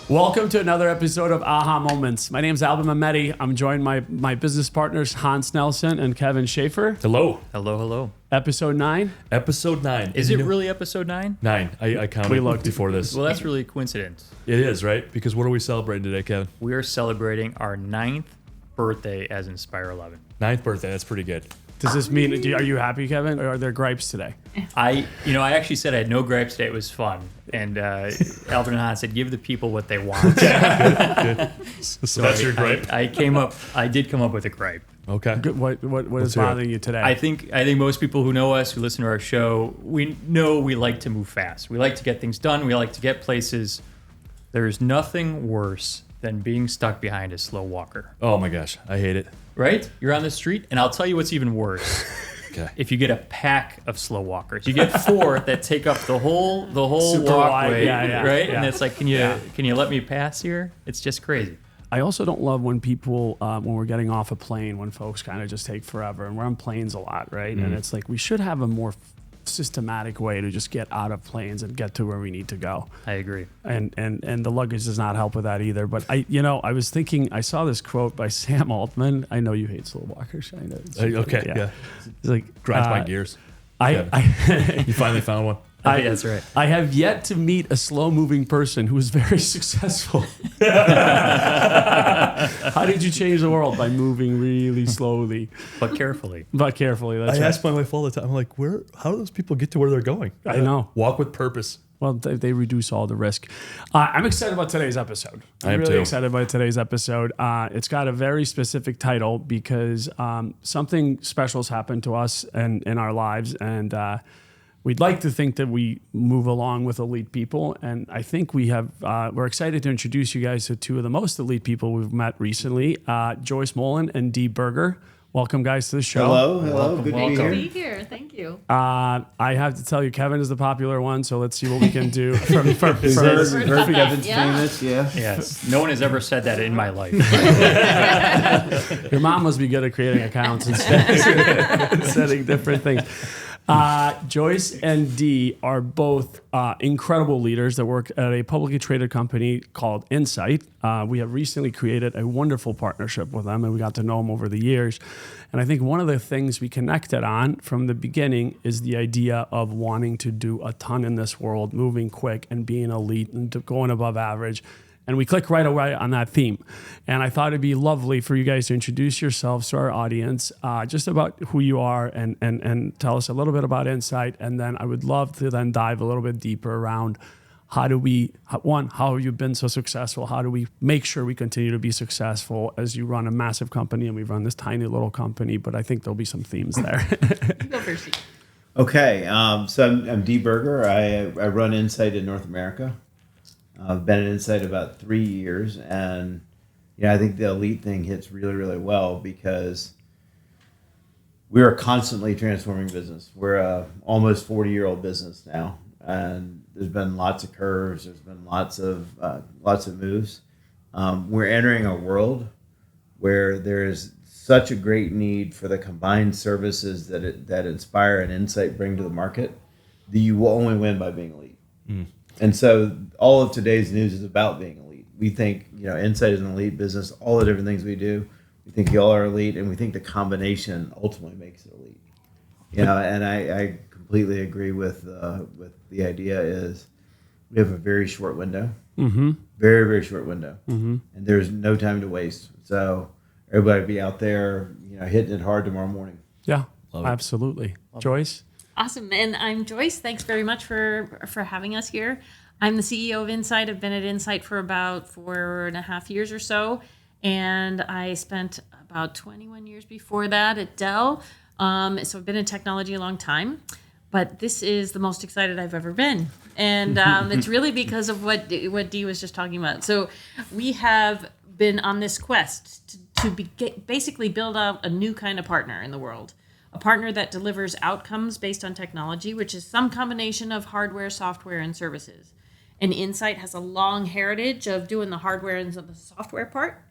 Welcome to another episode of AhHa Moments. My name is Alvin Mehmeti. I'm joined by my business partners Hans Nelson and Kevin Schaefer. Hello. Hello. Episode 9. Episode 9. Is it really episode 9? 9. I counted We looked. before this. Well, that's really a coincidence. It is, right? Because what are we celebrating today, Kevin? We are celebrating our 9th birthday as Inspire 11. 9th birthday. That's pretty good. Does this mean, are you happy, Kevin, or are there gripes today? I actually said I had no gripes today. It was fun. And Alvin and Hans said, give the people what they want. Good. So that's your gripe? I did come up with a gripe. Okay. Good. What is hear it. bothering you today? I think most people who know us, who listen to our show, we know we like to move fast. We like to get things done. We like to get places. There's nothing worse than being stuck behind a slow walker. Oh my gosh. I hate it. Right? You're on the street, and I'll tell you what's even worse. Okay. If you get a pack of slow walkers, you get 4 that take up the whole Super walkway, wide, yeah, right? yeah. And it's like, can you let me pass here? It's just crazy. I also don't love when people, when we're getting off a plane, when folks kind of just take forever. And we're on planes a lot, right? And it's like we should have a more systematic way to just get out of planes and get to where we need to go. I agree. And the luggage does not help with that either. But I was thinking, I saw this quote by Sam Altman. I know you hate slow walkers. I know. Okay. Yeah. It's like Grinds my gears. You finally found one. That's right. I have yet to meet a slow-moving person who is very successful. How did you change the world? By moving really slowly. But carefully. That's I right. ask my wife all the time. I'm like, how do those people get to where they're going? I know. Walk with purpose. Well, they reduce all the risk. I'm excited about today's episode. I am really too. excited about today's episode. It's got a very specific title because something special has happened to us and in our lives, and we'd like to think that we move along with elite people. And I think we have. We're excited to introduce you guys to 2 of the most elite people we've met recently, Joyce Mullen and Dee Berger. Welcome, guys, to the show. Hello. Good to be To here. be here. Thank you. I have to tell you, Kevin is the popular one, so let's see what we can do. For Heard Heard about that, Kevin's yeah. famous, yeah. Yes. No one has ever said that in my life. Your mom must be good at creating accounts and setting different things. Joyce and Dee are both incredible leaders that work at a publicly traded company called Insight. We have recently created a wonderful partnership with them, and we got to know them over the years. And I think one of the things we connected on from the beginning is the idea of wanting to do a ton in this world, moving quick and being elite and going above average. And we click right away on that theme. And I thought it'd be lovely for you guys to introduce yourselves to our audience, just about who you are and tell us a little bit about Insight. And then I would love to then dive a little bit deeper around how have you been so successful? How do we make sure we continue to be successful as you run a massive company and we run this tiny little company? But I think there'll be some themes there. You go first. Okay, so I'm Dee Berger. I run Insight in North America. I've been at Insight about 3 years, and I think the elite thing hits really, really well because we are constantly transforming business. We're a almost 40-year-old business now, and there's been lots of curves. There's been lots of moves. We're entering a world where there's such a great need for the combined services that Inspire and Insight bring to the market that you will only win by being elite. And so all of today's news is about being elite. We think, Insight is an elite business, all the different things we do. We think y'all are elite, and we think the combination ultimately makes it elite. And I completely agree with the idea is we have a very short window, very, very short window, and there's no time to waste. So everybody be out there, hitting it hard tomorrow morning. Yeah, absolutely. Joyce? Awesome. And I'm Joyce. Thanks very much for having us here. I'm the CEO of Insight. I've been at Insight for about 4.5 years or so. And I spent about 21 years before that at Dell. So I've been in technology a long time. But this is the most excited I've ever been. And it's really because of what Dee was just talking about. So we have been on this quest to basically build out a new kind of partner in the world. A partner that delivers outcomes based on technology, which is some combination of hardware, software, and services. And Insight has a long heritage of doing the hardware and the software part.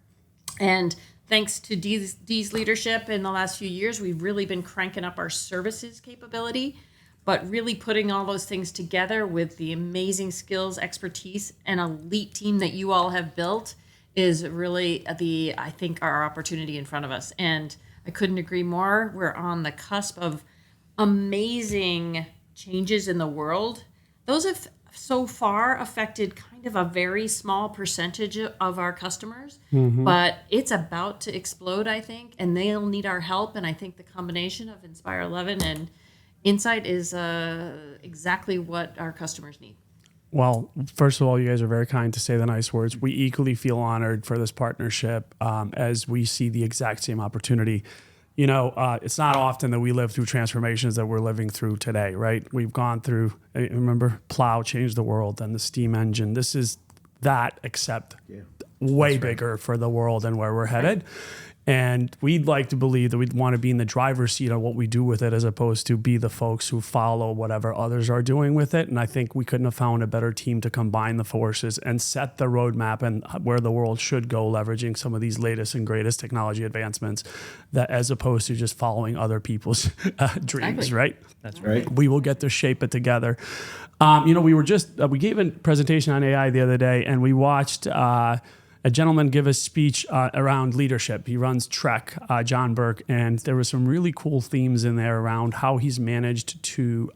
And thanks to Dee's leadership in the last few years, we've really been cranking up our services capability. But really putting all those things together with the amazing skills, expertise, and elite team that you all have built is really I think, our opportunity in front of us. And I couldn't agree more. We're on the cusp of amazing changes in the world. Those have so far affected kind of a very small percentage of our customers, but it's about to explode, I think, and they'll need our help. And I think the combination of Inspire 11 and Insight is exactly what our customers need. Well, first of all, you guys are very kind to say the nice words. We equally feel honored for this partnership as we see the exact same opportunity. It's not often that we live through transformations that we're living through today, right? We've gone through, remember, plow changed the world and the steam engine. This is that, except way bigger for the world and where we're headed. And we'd like to believe that we'd want to be in the driver's seat on what we do with it, as opposed to be the folks who follow whatever others are doing with it. And I think we couldn't have found a better team to combine the forces and set the roadmap and where the world should go, leveraging some of these latest and greatest technology advancements, that as opposed to just following other people's dreams, Exactly. right? That's Right. We will get to shape it together. We gave a presentation on AI the other day, and we watched a gentleman give a speech around leadership. He runs Trek, John Burke, and there were some really cool themes in there around how he's managed to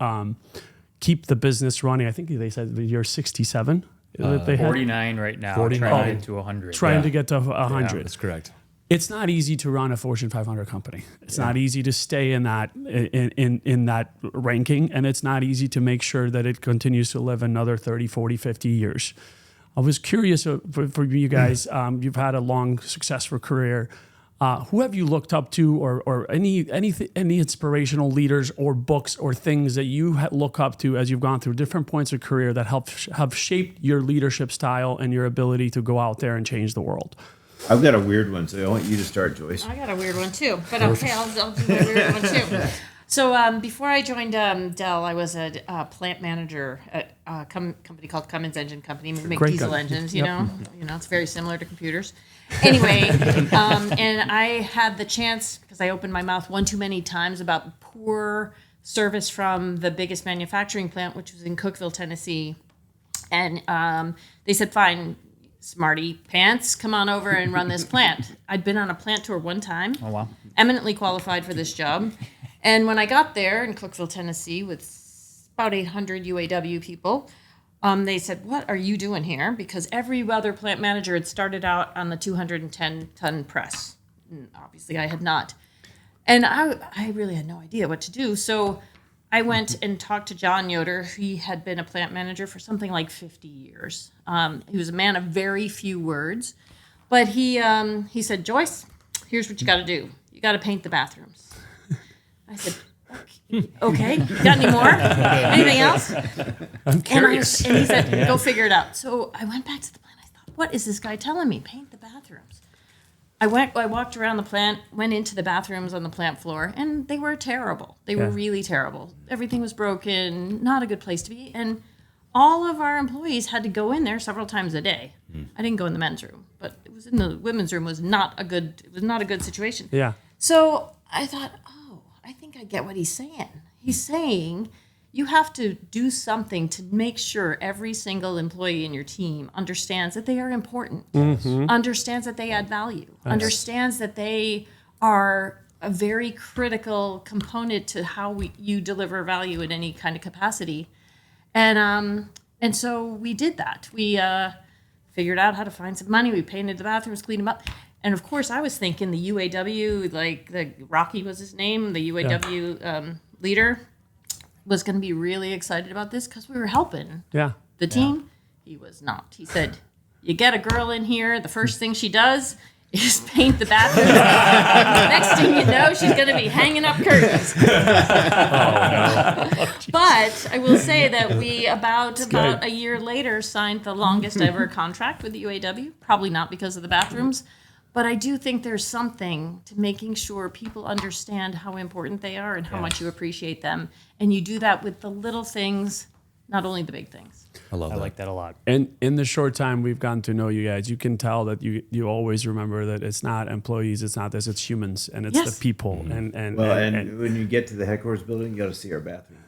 keep the business running. I think they said the year 67. That they had. 49 right now. 49. Trying to get to 100. Trying to get to 100. That's correct. It's not easy to run a Fortune 500 company. It's not easy to stay in that in that ranking, and it's not easy to make sure that it continues to live another 30, 40, 50 years. I was curious for you guys. You've had a long, successful career. Who have you looked up to, or any inspirational leaders or books or things that you look up to as you've gone through different points of career that have shaped your leadership style and your ability to go out there and change the world? I've got a weird one, so I want you to start, Joyce. I got a weird one too, but okay, I'll do the weird one too. So before I joined Dell, I was a plant manager at a company called Cummins Engine Company. We make Great diesel guy. engines, Yep. you know, it's very similar to computers. Anyway, and I had the chance, because I opened my mouth one too many times about poor service from the biggest manufacturing plant, which was in Cookeville, Tennessee. And they said, fine, smarty pants, come on over and run this plant. I'd been on a plant tour one time. Oh, wow. Eminently qualified for this job. And when I got there in Cookeville, Tennessee, with about 800 UAW people, they said, what are you doing here? Because every other plant manager had started out on the 210-ton press. And obviously, I had not. And I really had no idea what to do. So I went and talked to John Yoder. He had been a plant manager for something like 50 years. He was a man of very few words. But he said, Joyce, here's what you got to do. You got to paint the bathrooms. I said, okay. Got any more? Anything else? I'm curious. And he said, go figure it out. So I went back to the plant. I thought, what is this guy telling me? Paint the bathrooms. I walked around the plant, went into the bathrooms on the plant floor, and they were terrible. They were really terrible. Everything was broken, not a good place to be. And all of our employees had to go in there several times a day. I didn't go in the men's room, but it was in the women's room. It was not a good situation. Yeah. So I thought, I think I get what he's saying. He's saying you have to do something to make sure every single employee in your team understands that they are important, understands that they add value, understands that they are a very critical component to how you deliver value in any kind of capacity. And so we did that. We figured out how to find some money. We painted the bathrooms, cleaned them up. And of course, I was thinking the UAW, like Rocky was his name, the UAW leader, was going to be really excited about this because we were helping the team. He was not. He said, you get a girl in here, the first thing she does is paint the bathroom. Next thing you know, she's going to be hanging up curtains. But I will say that we, about a year later, signed the longest ever contract with the UAW, probably not because of the bathrooms. But I do think there's something to making sure people understand how important they are and how much you appreciate them. And you do that with the little things, not only the big things. I love I that. like that a lot. And in the short time we've gotten to know you guys, you can tell that you always remember that it's not employees, it's not this, it's humans, and it's Yes. the people. And When you get to the headquarters building, you got to see our bathrooms.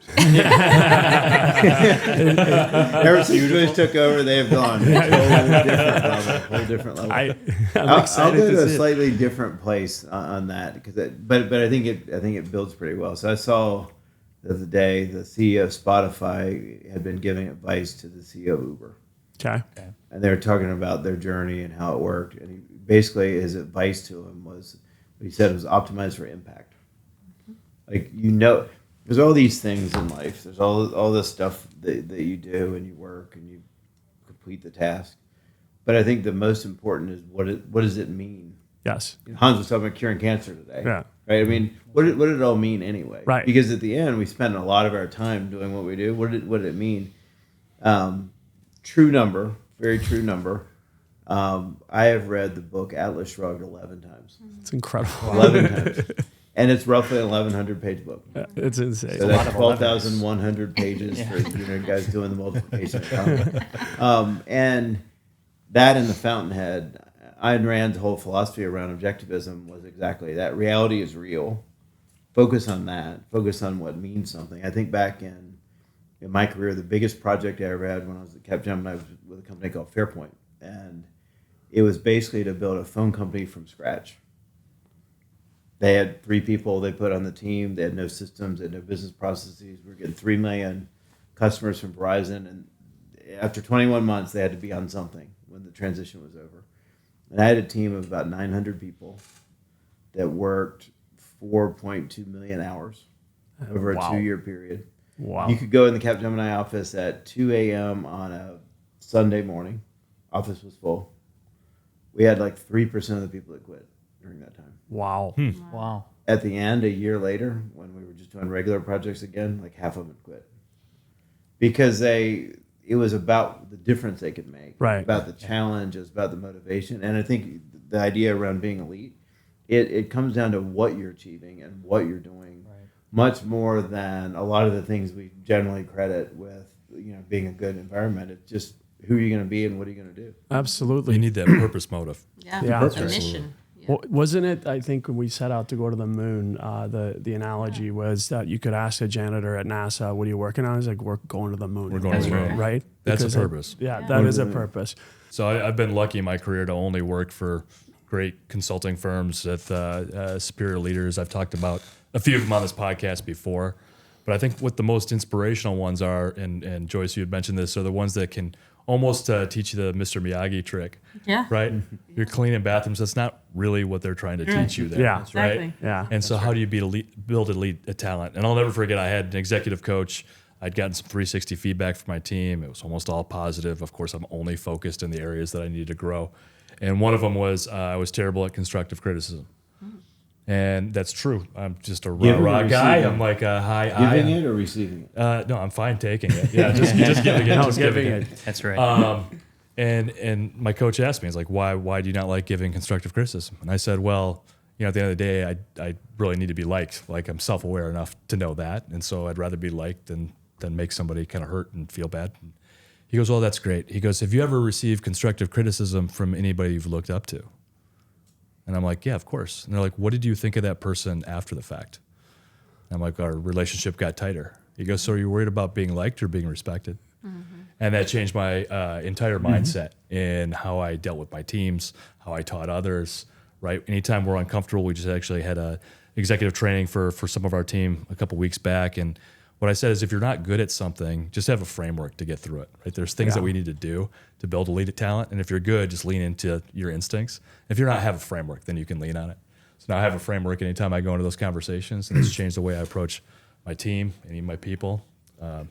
Ever since Joyce took over, they have gone to a whole different level. I'm I'll excited go to a see it. slightly different place on that but I think it builds pretty well. So I saw the other day the CEO of Spotify had been giving advice to the CEO of Uber, Okay. and they were talking about their journey and how it worked. And basically his advice to him was, what he said was, optimize for impact. Like, there's all these things in life. There's all this stuff that you do and you work and you complete the task. But I think the most important is what does it mean? Yes. Hans was talking about curing cancer today. Yeah. Right. I mean, what did it all mean anyway? Right. Because at the end, we spend a lot of our time doing what we do. What did it mean? True number, very true number. I have read the book Atlas Shrugged 11 times. It's incredible. 11 times. And it's roughly an 1,100 page book. It's insane. So that's 12,100 pages for guys doing the multiplication column. And that in the Fountainhead, Ayn Rand's whole philosophy around objectivism was exactly that. Reality is real. Focus on that. Focus on what means something. I think back in my career, the biggest project I ever had when I was at Capgemini, I was with a company called Fairpoint. And it was basically to build a phone company from scratch. They had 3 people they put on the team. They had no systems. They had no business processes. We were getting 3 million customers from Verizon. And after 21 months, they had to be on something when the transition was over. And I had a team of about 900 people that worked 4.2 million hours over a Wow. 2-year period. Wow. You could go in the Capgemini office at 2 a.m. on a Sunday morning. Office was full. We had like 3% of the people that quit during that time. Wow. Wow. At the end, a year later, when we were just doing regular projects again, like half of them quit. Because it was about the difference they could make. Right. About the challenge, it's about the motivation. And I think the idea around being elite, it comes down to what you're achieving and what you're doing, much more than a lot of the things we generally credit with, being a good environment. It's just who you're going to be and what are you going to do. Absolutely. You need that purpose motive. Yeah, Yeah. a mission. Yeah. Well, wasn't it, I think, when we set out to go to the moon, the analogy was that you could ask a janitor at NASA, what are you working on? He's like, we're going to the moon. We're going to the moon. Right? That's a Because purpose. that is a purpose. So I've been lucky in my career to only work for great consulting firms with superior leaders. I've talked about a few of them on this podcast before. But I think what the most inspirational ones are, and Joyce, you had mentioned this, are the ones that can almost teach you the Mr. Miyagi trick. Yeah. Right? You're cleaning bathrooms. That's not really what they're trying to teach you there. Yeah. Exactly. Right? Yeah. And so how do you build elite talent? And I'll never forget, I had an executive coach. I'd gotten some 360 feedback from my team. It was almost all positive. Of course, I'm only focused in the areas that I needed to grow. And one of them was I was terrible at constructive criticism. And that's true. I'm just a rah-rah guy. I'm like a high. Giving it or receiving it? No, I'm fine taking it. Yeah, just giving it. No, just giving it. That's right. And my coach asked me, he's like, why do you not like giving constructive criticism? And I said, well, at the end of the day, I really need to be liked. Like, I'm self-aware enough to know that. And so I'd rather be liked than make somebody kind of hurt and feel bad. And he goes, well, that's great. He goes, have you ever received constructive criticism from anybody you've looked up to? And I'm like, yeah, of course. And they're like, what did you think of that person after the fact? And I'm like, our relationship got tighter. He goes, so are you worried about being liked or being respected? And that changed my entire mindset in how I dealt with my teams, how I taught others, right? Anytime we're uncomfortable, we just actually had a executive training for some of our team a couple weeks back. And what I said is, if you're not good at something, just have a framework to get through it, right? There's things that we need to do to build elite talent. And if you're good, just lean into your instincts. If you're not, have a framework, then you can lean on it. So now I have a framework anytime I go into those conversations, and it's changed the way I approach my team and even my people,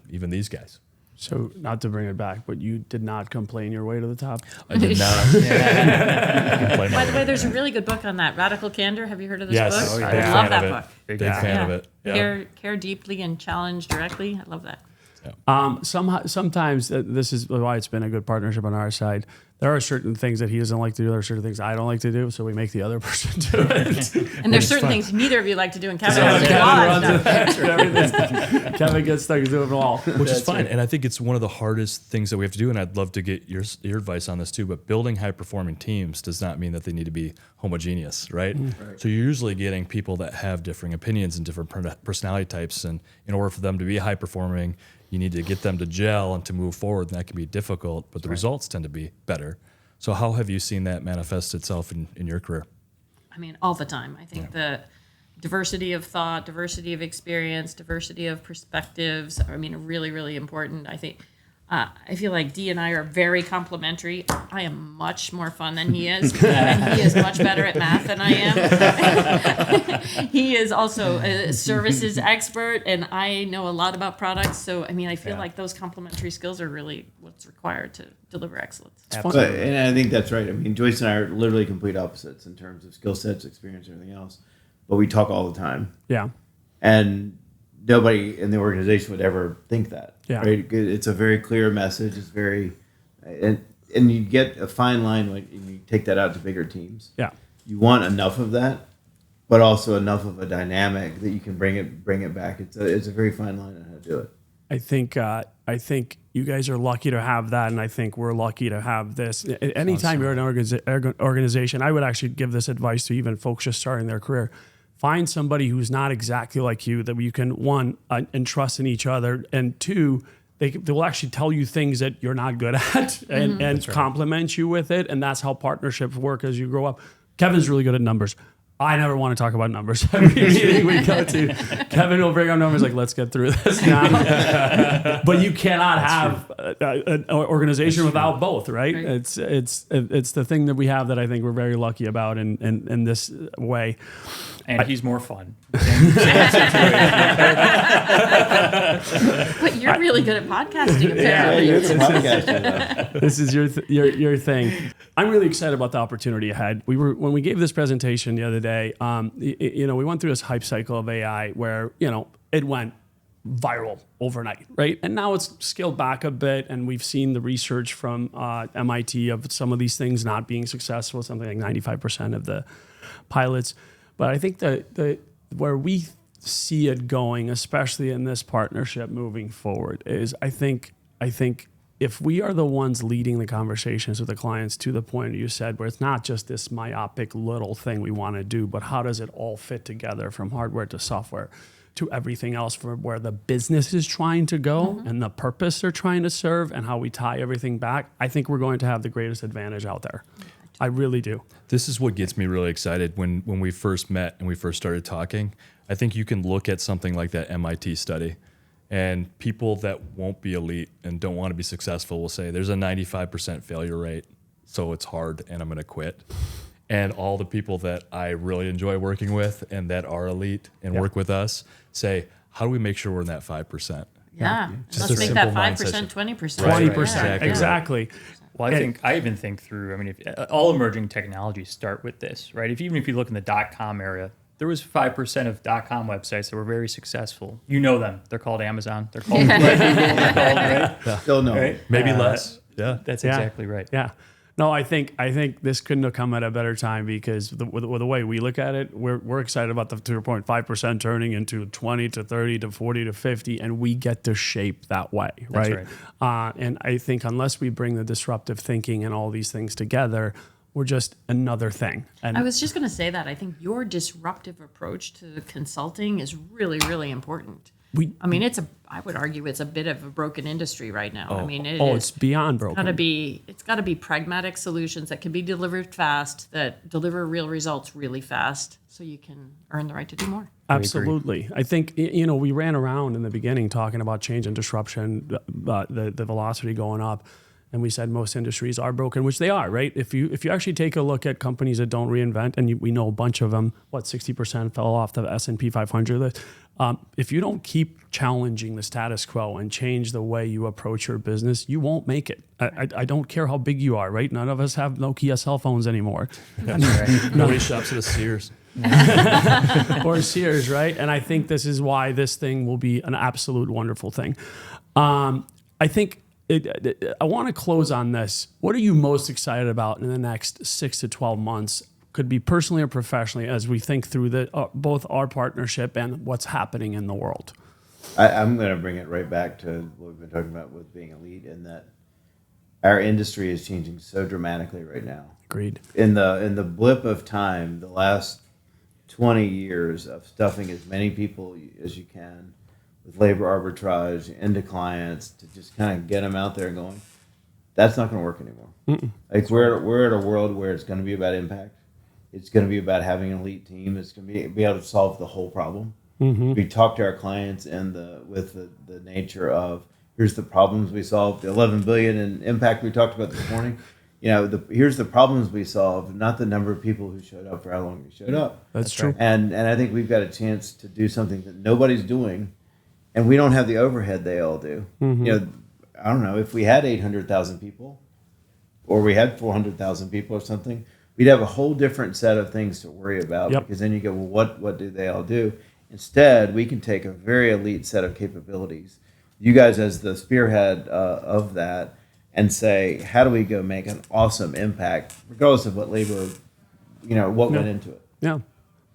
even these guys. So not to bring it back, but you did not complain your way to the top. I did not. complain By my the way. way, there's a really good book on that, Radical Candor. Have you heard of this Yes, book? big I fan love of that it. book. Big fan of it. Yeah. Care deeply and challenge directly. I love that. Sometimes this is why it's been a good partnership on our side, there are certain things that he doesn't like to do. There are certain things I don't like to do. So we make the other person do it. And there's certain things neither of you like to do, and Kevin Yeah, has to do Kevin all that runs stuff. it. Kevin gets stuck doing it all. Which is fine. And I think it's one of the hardest things that we have to do. And I'd love to get your advice on this too. But building high performing teams does not mean that they need to be homogeneous, right? So you're usually getting people that have differing opinions and different personality types. And in order for them to be high performing, you need to get them to gel and to move forward. And that can be difficult, but the results tend to be better. So how have you seen that manifest itself in your career? I mean, all the time. I think the diversity of thought, diversity of experience, diversity of perspectives, I mean, really, really important. I think, I feel like Dee and I are very complementary. I am much more fun than he is, and he is much better at math than I am. He is also a services expert, and I know a lot about products. So, I mean, I feel like those complementary skills are really what's required to deliver excellence. Absolutely. And I think that's right. I mean, Joyce and I are literally complete opposites in terms of skill sets, experience, and everything else. But we talk all the time. Yeah. And nobody in the organization would ever think that. Yeah. Right? It's a very clear message. It's very, and you get a fine line when you take that out to bigger teams. Yeah. You want enough of that, but also enough of a dynamic that you can bring it back. It's a very fine line on how to do it. I think you guys are lucky to have that, and I think we're lucky to have this. Anytime you're in an organization, I would actually give this advice to even folks just starting their career. Find somebody who's not exactly like you that you can, one, entrust in each other, and two, they will actually tell you things that you're not good at and compliment you with it. And that's how partnerships work as you grow up. Kevin's really good at numbers. I never want to talk about numbers. Every meeting we go to, Kevin will bring up numbers like, let's get through this now. But you cannot have an organization without both, right? It's the thing that we have that I think we're very lucky about in this way. And he's more fun. But you're really good at podcasting, apparently. It's a podcast. This is your thing. I'm really excited about the opportunity ahead. When we gave this presentation the other day, we went through this hype cycle of AI where, it went viral overnight, right? And now it's scaled back a bit, and we've seen the research from MIT of some of these things not being successful, something like 95% of the pilots. But I think that where we see it going, especially in this partnership moving forward, is I think if we are the ones leading the conversations with the clients to the point you said, where it's not just this myopic little thing we want to do, but how does it all fit together from hardware to software to everything else, for where the business is trying to go and the purpose they're trying to serve and how we tie everything back, I think we're going to have the greatest advantage out there. I really do. This is what gets me really excited when we first met and we first started talking. I think you can look at something like that MIT study, and people that won't be elite and don't want to be successful will say there's a 95% failure rate, so it's hard and I'm going to quit. And all the people that I really enjoy working with and that are elite and work with us say, how do we make sure we're in that 5%? Yeah. Just Let's a make that simple 5%, mindset. 20%. 20%. Exactly. Well, I even think through, all emerging technologies start with this, right? Even if you look in the .com era, there was 5% of .com websites that were very successful. You know them. They're called Amazon. They're called Google. They're called, right? Yeah. Still no. Right? Maybe less. Yeah. That's exactly right. Yeah. No, I think this couldn't have come at a better time, because the way we look at it, we're excited about to your point, 5% turning into 20 to 30 to 40 to 50, and we get to shape that way, right? That's right. And I think unless we bring the disruptive thinking and all these things together, we're just another thing. And I was just going to say that. I think your disruptive approach to consulting is really, really important. I would argue it's a bit of a broken industry right now. It's beyond broken. It's got to be pragmatic solutions that can be delivered fast, that deliver real results really fast, so you can earn the right to do more. Absolutely. I think, we ran around in the beginning talking about change and disruption, the velocity going up. And we said most industries are broken, which they are, right? If you actually take a look at companies that don't reinvent, and we know a bunch of them, 60% fell off the S&P 500 list. If you don't keep challenging the status quo and change the way you approach your business, you won't make it. I don't care how big you are, right? None of us have Nokia cell phones anymore. That's right. Nobody shops at a Sears. Or Sears, right? And I think this is why this thing will be an absolute wonderful thing. I think I want to close on this. What are you most excited about in the next 6 to 12 months? Could be personally or professionally, as we think through both our partnership and what's happening in the world. I'm going to bring it right back to what we've been talking about with being elite, in that our industry is changing so dramatically right now. Agreed. In the blip of time, the last 20 years of stuffing as many people as you can with labor arbitrage into clients to just kind of get them out there and going, that's not going to work anymore. Like we're at a world where it's going to be about impact. It's going to be about having an elite team. It's going to be able to solve the whole problem. We talk to our clients with the nature of, here's the problems we solve, the 11 billion in impact we talked about this morning. Here's the problems we solve, not the number of people who showed up or how long they showed up. That's true. right. And I think we've got a chance to do something that nobody's doing, and we don't have the overhead they all do. I don't know, if we had 800,000 people, or we had 400,000 people or something, we'd have a whole different set of things to worry about. Yep. Because then you go, well, what do they all do? Instead, we can take a very elite set of capabilities, you guys as the spearhead of that, and say, how do we go make an awesome impact, regardless of what labor, what went into it. Yeah.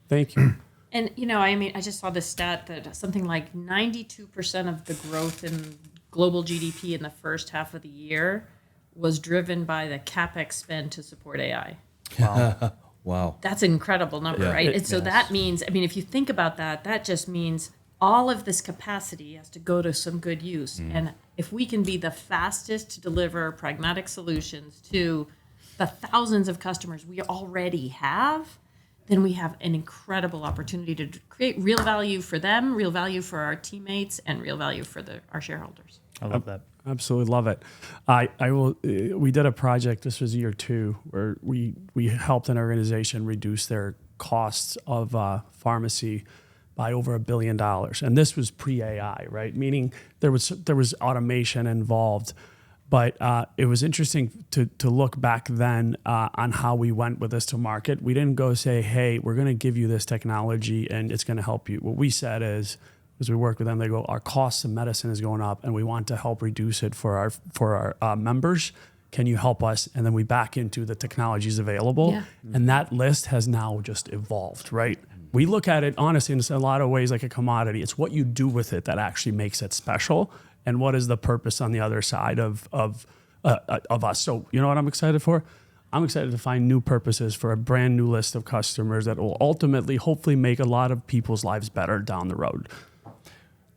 Thank you. And, I just saw this stat that something like 92% of the growth in global GDP in the first half of the year was driven by the CapEx spend to support AI. Wow. Wow. That's an incredible number, Yeah. right? And so that means, if you think about that, that just means all of this capacity has to go to some good use. And if we can be the fastest to deliver pragmatic solutions to the thousands of customers we already have, then we have an incredible opportunity to create real value for them, real value for our teammates, and real value for our shareholders. I love that. Absolutely love it. I will. We did a project. This was year 2, where we helped an organization reduce their costs of pharmacy by over $1 billion, and this was pre-AI, right? Meaning there was automation involved, but it was interesting to look back then on how we went with this to market. We didn't go say, "Hey, we're going to give you this technology and it's going to help you." What we said is, as we work with them, they go, "Our costs of medicine is going up, and we want to help reduce it for our members. Can you help us?" And then we back into the technologies available, and that list has now just evolved, right? We look at it honestly in a lot of ways like a commodity. It's what you do with it that actually makes it special, and what is the purpose on the other side of us. So you know what I'm excited for? I'm excited to find new purposes for a brand new list of customers that will ultimately, hopefully, make a lot of people's lives better down the road.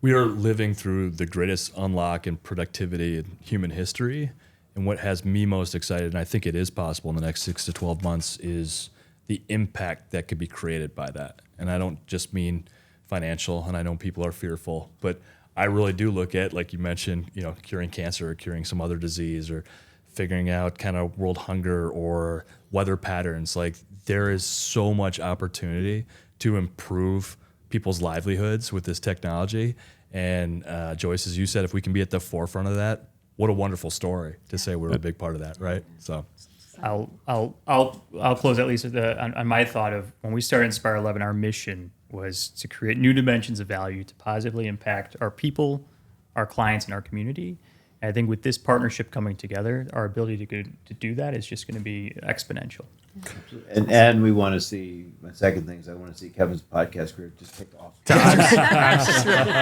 We are living through the greatest unlock in productivity in human history. And what has me most excited, and I think it is possible in the next 6 to 12 months, is the impact that could be created by that. And I don't just mean financial, and I know people are fearful, but I really do look at, like you mentioned, curing cancer or curing some other disease or figuring out kind of world hunger or weather patterns. Like, there is so much opportunity to improve people's livelihoods with this technology. And Joyce, as you said, if we can be at the forefront of that, what a wonderful story to say we're a big part of that, right? So I'll close at least on my thought of when we started Inspire 11, our mission was to create new dimensions of value to positively impact our people, our clients, and our community. And I think with this partnership coming together, our ability to do that is just going to be exponential. And we want to see, my second thing is I want to see Kevin's podcast career just take off.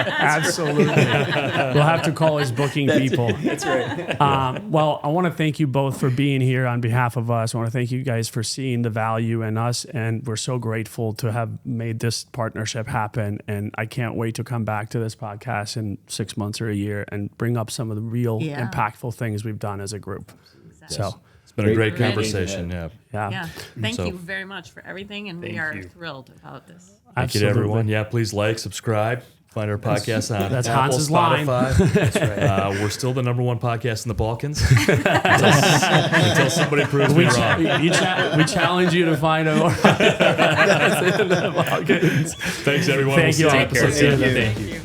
Absolutely. We'll have to call his booking people. That's right. Well, I want to thank you both for being here on behalf of us. I want to thank you guys for seeing the value in us, and we're so grateful to have made this partnership happen. And I can't wait to come back to this podcast in 6 months or a year and bring up some of the real impactful things we've done as a group. Exactly. So it's been a great Great. conversation. Yeah. Yeah. Thank So- you very much for everything, and we Thank are you. thrilled about this. Thank you to everyone. Yeah, please like, subscribe, find our podcast on That's Apple, Hans's line. Spotify. That's right. We're still the #1 podcast in the Balkans until somebody proves me wrong. We challenge you to find a Thanks, everyone. Thank We'll you see all. you. Take care. Episode 2. Thank you.